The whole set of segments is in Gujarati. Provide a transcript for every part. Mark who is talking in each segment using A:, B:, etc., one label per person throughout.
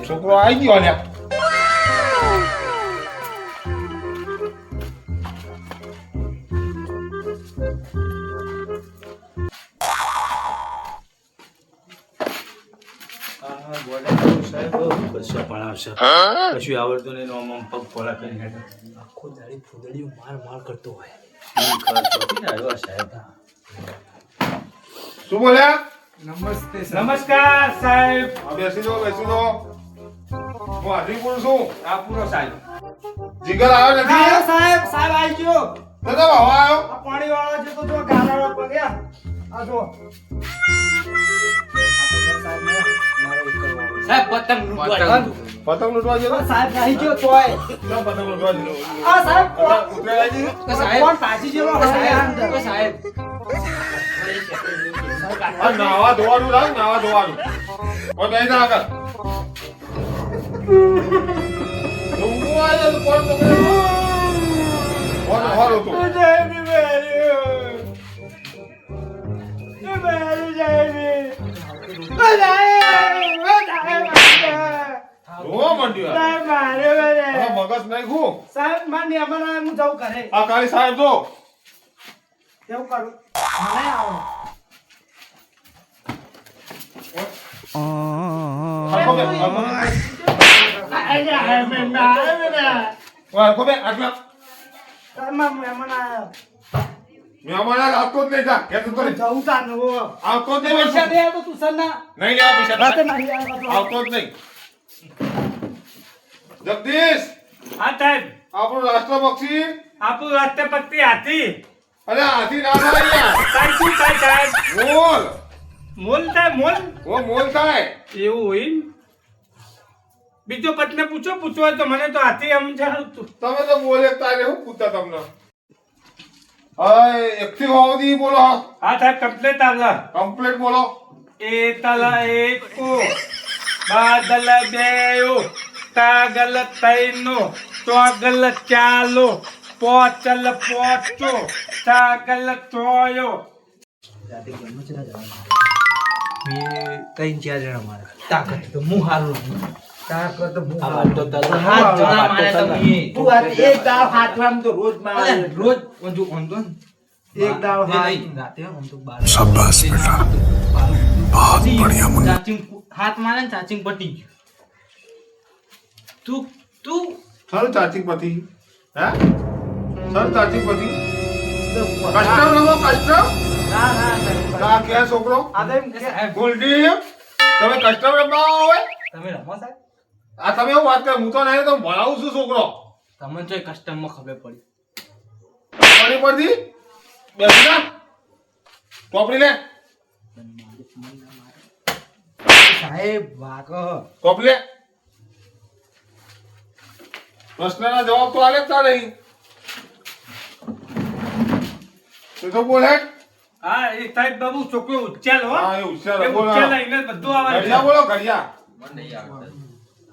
A: છોકરો આવી ગયો લ્યા.
B: કશું આવડતું નહીં પગ પોળા કરીને
C: આખો દાડી ફૂદડીઓ માર કરતો હોય.
A: શું બોલ્યા?
C: નમસ્તે
B: નમસ્કાર સાહેબ.
A: બેસી દો બેસી દો. હું હાથી બોલું છું.
B: આ પૂરો સાહેબ.
A: જીગર આવ્યો નથી?
C: સાહેબ આવી ગયો.
A: દાદા ભાવ આવ્યો.
C: આ પાણી વાળો છે તો જો ગારાળો પગ્યા. આ જો
B: સાહેબ પતંગ લૂંટવા
A: પતંગ લૂંટવા ગયો?
C: સાહેબ આવી ગયો તોય.
A: ના, પતંગ લૂંટવા ગયો.
C: આ સાહેબ
A: ઉતરેલા છે?
C: કોણ પાછી જેવો
B: સાહેબ
A: આ નાવા ધોવાનું લાવ, નાવા ધોવાનું. ઓય બેસી જા આગળ. ઊંઘું આવે તો કોણ પકડે? કોણ હારો તું? રોવા માંડ્યો. આ મગજ નાખ્યું.
C: સાહેબ માન્ય અમારા હું જાઉં ઘરે
A: આ કાળી સાહેબ જો.
C: એવું કરું મને આવો
A: હરખો બે, હરખો બે. હરખો બે, આટલા. મહેમાન આવતો જ નહીં જા. કહેતો તો નહીં.
C: જવું તા નવો
A: આવતો જ નહીં.
C: પૈસા દે તો તું સર ના
A: નહીં લેવા પૈસા.
C: રાતે નહીં આવતો
A: આવતો જ નહીં. જગદીશ,
B: હા સાહેબ.
A: આપણું રાષ્ટ્ર પક્ષી
B: આપણું રાષ્ટ્રપતિ હાથી.
A: અરે હાથી ના થાય યાર.
B: સાહેબ શું થાય સાહેબ?
A: મોલ.
B: મોલ થાય મોલ.
A: ઓ મોલ થાય.
B: એવું હોય ને? બીજો પત્ને પૂછો હોય તો મને તો હાથી સમજાણું તું.
A: તમે તો બોલે તારે શું પૂછતા તમને? હા, એકથી હોવથી બોલો.
B: હા સાહેબ કમ્પ્લેટ આવલા.
A: કમ્પ્લીટ બોલો.
B: એ તલા એકો બાદલ બેયો કાગલ તૈનો ચોગલ ચાલો પોચલ પોચો ચાગલ ચોયો.
C: રાતે ગમે છે ના મેં 3-4 જણા મારા તાકાત તો હું હારું તાકાત તો હું હારું તો
B: હાથ જણા મારે તો મી.
C: તું આ એક દાવ હાથમાં તો રોજ મારે
B: રોજ ઊંધું ઊંધું
C: એક દાવ હાથ
B: રાતે આમ તો 12
D: शाबाश बेटा बहुत बढ़िया मुन्ना
B: ચાચિંગ હાથ મારે ને ચાચિંગ પટી ગયું. તું
A: સર ચાચી પતિ. હે સર ચાચી પતિ. કસ્ટમ રમો કસ્ટમ.
C: ના
A: ના કે છોકરો
C: આદમ
A: ગોલ્ડી તમે કસ્ટમ રમવા હોય.
B: તમે રમો સાહેબ?
A: આ તમે એવું વાત કરો. હું તો નહીં તો ભણાવું છું છોકરો.
B: તમને તો કસ્ટમમાં ખબર પડી.
A: પાણી પડતી બેસી જા. ટોપડી લે.
C: સાહેબ વાકો
A: ટોપડી લે. પ્રશ્નના જવાબ તો આલે જ તા નહીં. તું તો બોલ હેડ.
B: હા એ સાહેબ બાબુ છોકરો ઉચ્ચાલ હો.
A: હા, એ ઉચ્ચાલ,
B: એ
A: બોલો.
B: ઉચ્ચાલ આઈને બધું આવે છે.
A: ઘડિયા બોલો ઘડિયા.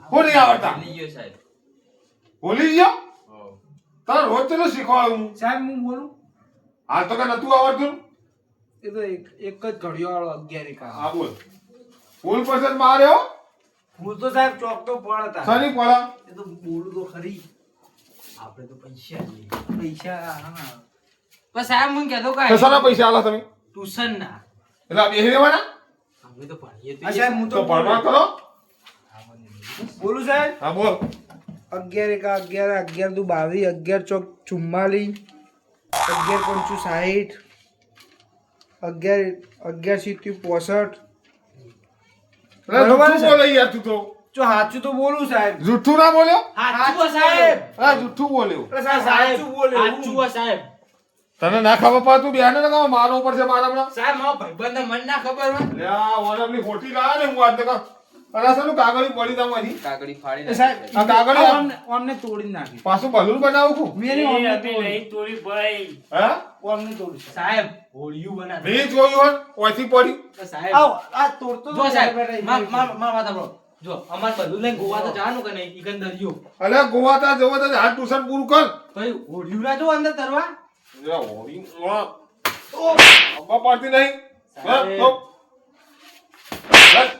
A: કોણ નહીં આવડતા? ભૂલી ગયો? તારે રોજ ચલો શીખવાડું.
C: સાહેબ હું બોલું
A: હાલ તો કઈ નતું આવડતું.
C: એ તો એક જ ઘડિયાળો 11 કા
A: હા બોલ. ફૂલ પર્સન્ટ માર્યો.
C: હું તો સાહેબ ચોક તો પડતા
A: સની પડા.
C: એ તો બોલું તો ખરી આપણે તો પૈસા હા
B: બસ સાહેબ મને કહેતો
A: કસાના પૈસા આલા તમે?
B: ટ્યુશન ના
A: એટલે આ બેહી રહેવાના?
B: અમે તો ભણીએ
C: હા સાહેબ હું
A: તો
C: તો
A: ભણવા કરો.
C: બોલું સાહેબ
A: હા બોલ.
C: 11 કા 11 11 દુ 22 11 ચોક 44 11 પંચુ 60 11 11 સીત્યુ 65
A: જૂઠું બોલે યાર તું તો.
C: જો સાચું તો બોલું સાહેબ
A: જૂઠું ના બોલ્યો?
B: સાચું સાહેબ.
A: હા જૂઠું બોલ્યો.
C: સાચું બોલે
B: સાચું સાહેબ.
A: તને ના ખબર પડે તું બેહાને ના કહો મારો ઉપર છે મારા હમણાં.
B: સાહેબ મારો ભાઈબંધને મને ના ખબર હોય.
A: લે આ વનમની ખોટી લાયા ને હું વાત તો કહું. અરે સાલું કાગળી પડી દઉં અહીં.
B: કાગડી ફાડી
C: સાહેબ
A: આ કાગળી આમ
C: અમને તોડી નાખી
A: પાછું બલૂન બનાવું છું.
C: મેરી અમને
B: તોડી ભાઈ.
A: હે?
C: અમને તોડી
B: સાહેબ હોળિયું બના
A: નહીં જોયું હોય ઓયથી પડી.
B: સાહેબ
C: આવ આ તોડતો
B: જો સાહેબ માર વાત સાંભળો. જો અમાર બધું લઈને ગોવા તો જવાનું કે નહીં ઈકન દરિયો
A: અલે ગોવા તા જવો તો હાથ ટ્યુશન પૂરું કર.
B: ભાઈ હોળિયું ના જો અંદર તરવા.
A: લે હોળી માં અબ્બા પાડતી નહીં
C: સાહેબ.
A: બસ, બસ.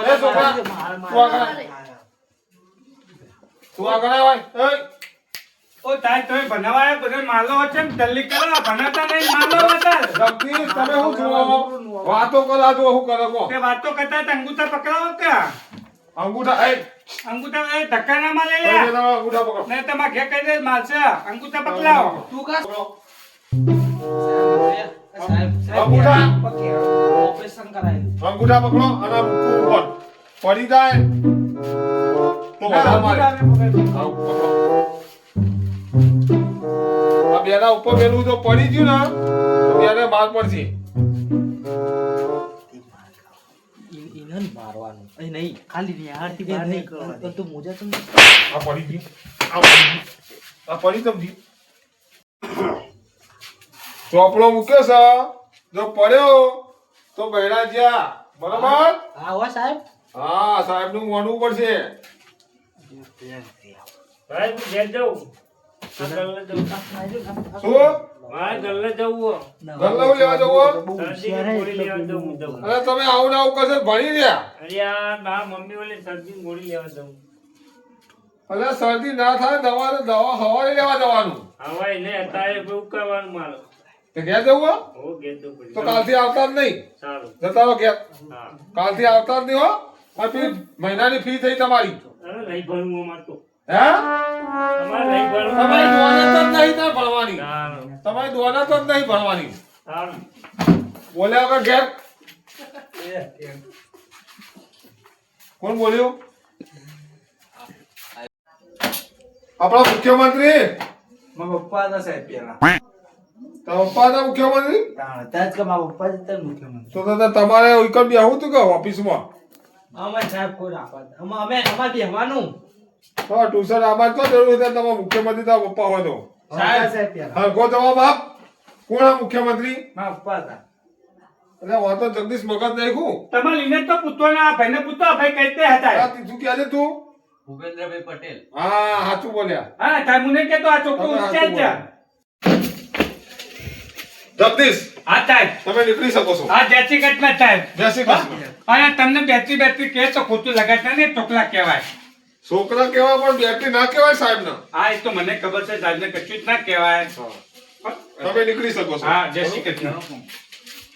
A: એ છોકરા, તું આગળ આવ, એ.
B: ઓ તાય તમે બનાવાયા બધે માલો છે ને જલ્દી કરો બનાતા નહીં માલો હતા
A: જગદીશ, તમે શું છો? વાતો કરો આ જો શું કરે કો?
B: તે વાતો કરતા હતા અંગૂઠા પકડાવો કે
A: અંગૂઠા એ
B: અંગૂઠા એ ધક્કા ના માલે
A: એ
B: લે
A: તમારા અંગૂઠા પકડો.
B: નહીં તમે ઘે કહી દે મારશે અંગૂઠા પકડાવો
C: તું કા
A: પકડો.
C: સાહેબ
A: અંગૂઠા.
C: ઓપરેશન કરાયું
A: અંગૂઠા પકડો અને આ મૂકવું ઉપર. પડી જાય તો વધારે મારે. હા, પકડો. આ બેના ઉપર પેલું જો પડી ગયું ને તો બેને માર પડશે.
C: મારવાનું એ નહીં ખાલી નિહાળથી બહાર નહીં કરવાની તો મોજા તો
A: આ પડી ગયું. આ પડી ગયું. આ પડી તમથી. ચોપડો મૂક્યો છે જો પડ્યો તો બૈરા જ્યાં બરોબર.
C: હા હો સાહેબ
A: હા, સાહેબ નું મોનવું પડશે.
B: ભાઈ હું ઘેર જાઉં ગલ્લે જવું
A: શું
B: મારે ગલ્લે જવું
A: ગલ્લાઓ લેવા જવું?
B: શરદીની ગોળી લેવા જવું જવું
A: અરે તમે આવું ને આવું કરશે ભણી રહ્યા.
B: અરે આ મારા મમ્મી ઓલી શરદીની ગોળી લેવા જવું
A: અરે શરદી ના થાય દવા હવારે લેવા જવાનું.
B: હવાય ને અત્યારે એવું કરવાનું મારો
A: તે ઘેર જવું હો?
B: હો ઘેર જવું
A: તો
B: પડી
A: કાલથી આવતા જ નહીં.
B: સારું
A: જતા રહો ઘેર.
B: હા
A: કાલથી આવતા જ નહીં હો. આ પેલી મહિનાની ફી થઈ તમારી.
B: અરે નહીં ભણવું અમારે તો
A: હે?
B: અમારે નહીં ભણવું
A: તમારી દોનત જ નહીં તાર ભણવાની.
B: સારું
A: તમારી દોનત જ નહીં ભણવાની.
B: સારું
A: બોલ્યા વગર ઘેર. કોણ બોલ્યું? આપણા મુખ્યમંત્રી.
C: મારા પપ્પા હતા સાહેબ પેલા
A: તારા પપ્પા હતા મુખ્યમંત્રી?
C: ત્યાં જ કે મારા પપ્પા જ હતા મુખ્યમંત્રી
A: તો તમારે ઉઈકર બેહવું હતું કે ઓફિસમાં?
C: અમારે સાહેબ કોઈ રાખવા અમે અમારે બેહવાનું
A: તો ટ્યુશન આમાં તો જરૂર છે તમારા મુખ્યમંત્રી તારા પપ્પા હોય તો.
C: સાહેબ પેલા
A: હરખો જવાબ આપ. કોણ આ મુખ્યમંત્રી?
C: મારા પપ્પા હતા
A: એટલે હું તો જગદીશ મગજ નાખ્યું.
B: તમારે લીને તો પૂછવાનો આ ભાઈને પૂછો આ ભાઈ કઈ તે હતા
A: આ તું ક્યાં છે તું?
E: ભૂપેન્દ્રભાઈ પટેલ.
A: હા, સાચું બોલ્યા.
B: હા તાર મુને કે તો આ છોકરો
A: તમે
B: ઉચ્ચાર છે
A: જગદીશ,
B: હા સાહેબ
A: તમે નીકળી શકો છો.
B: હા જય શ્રી કૃષ્ણ સાહેબ
A: જય શ્રી કૃષ્ણ.
B: અને તમને બેટરી બેટરી કહે તો ખોટું લગાડતા ને ચોકલા કહેવાય
A: છોકરા કહેવાય પણ બેટરી ના કહેવાય સાહેબ ને.
B: હા એ તો મને ખબર છે સાહેબને કશું જ ના કહેવાય
A: તમે નીકળી શકો છો.
B: હા જય શ્રી કૃષ્ણ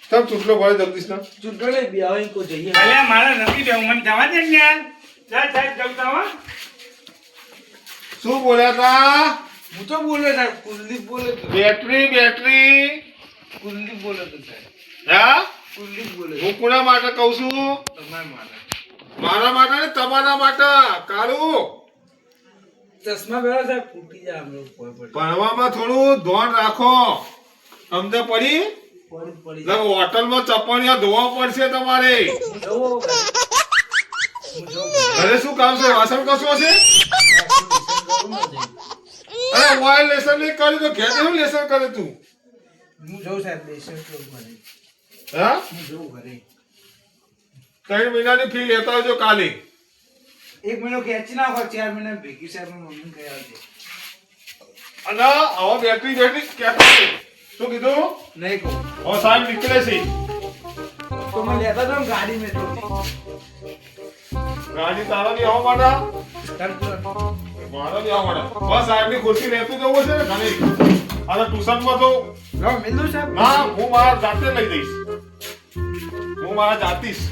A: તમ ચૂંટલો ભરે જગદીશ ના.
C: ચૂંટણી બેહવાની કોઈ જઈએ
B: અલ્યા મારા નથી દેવું મને જવા દે ને યાર જા સાહેબ જવતા હો
A: શું બોલ્યા તા?
C: હું તો બોલ્યો સાહેબ કુલદીપ બોલ્યો તો
A: બેટરી બેટરી.
C: કુલદીપ બોલ્યો તો સાહેબ
A: હા,
C: કુલદીપ બોલ્યો
A: હું કોના માટે કહું છું?
C: તમારા માટે
A: મારા માટે ને તમારા માટે. કાળું,
C: ચશ્મા પહેરો સાહેબ ફૂટી જાય અમે કોઈ પડી
A: ભણવામાં થોડું ધ્યાન રાખો. સમજ પડી?
C: પડી
A: એટલે હોટલમાં ચપ્પણીયા ધોવા પડશે તમારે.
C: હું જવું
A: ઘરે શું કામ છે? વાસણ કસવા છે? અરે મોબાઈલ લેસન નહીં કર્યું તો ઘેર કેવું લેસન કરે તું?
C: હું જઉં સાહેબ લેસન ક્લાસ ઘરે
A: હા,
C: હું જઉં ઘરે
A: 3 મહિનાની ફી લેતા આવજો કાલે.
C: 1 મહિનો ખેંચી નાખો 4 મહિના ભેગી સાહેબ મમ્મી કહી આવજે
A: અને આવો બેટરી બેટરી કહેતા નહીં. શું કીધું?
C: નહીં કહું
A: હવે સાહેબ નીકળે છે.
C: તો મને લેતા જાઓ ને ગાડી મેં તો
A: ગાડી તારા બી આવવા માંડા, મારા બી આવવા માંડા. બસ સાહેબની ખુરશી લેતું જવું છે ને ઘણી. આ ટ્યુશનમાં તો
C: લાવ મિલું સાહેબ
A: ના, હું મારા જાતે લઈ જઈશ. હું મારા જાતીશ.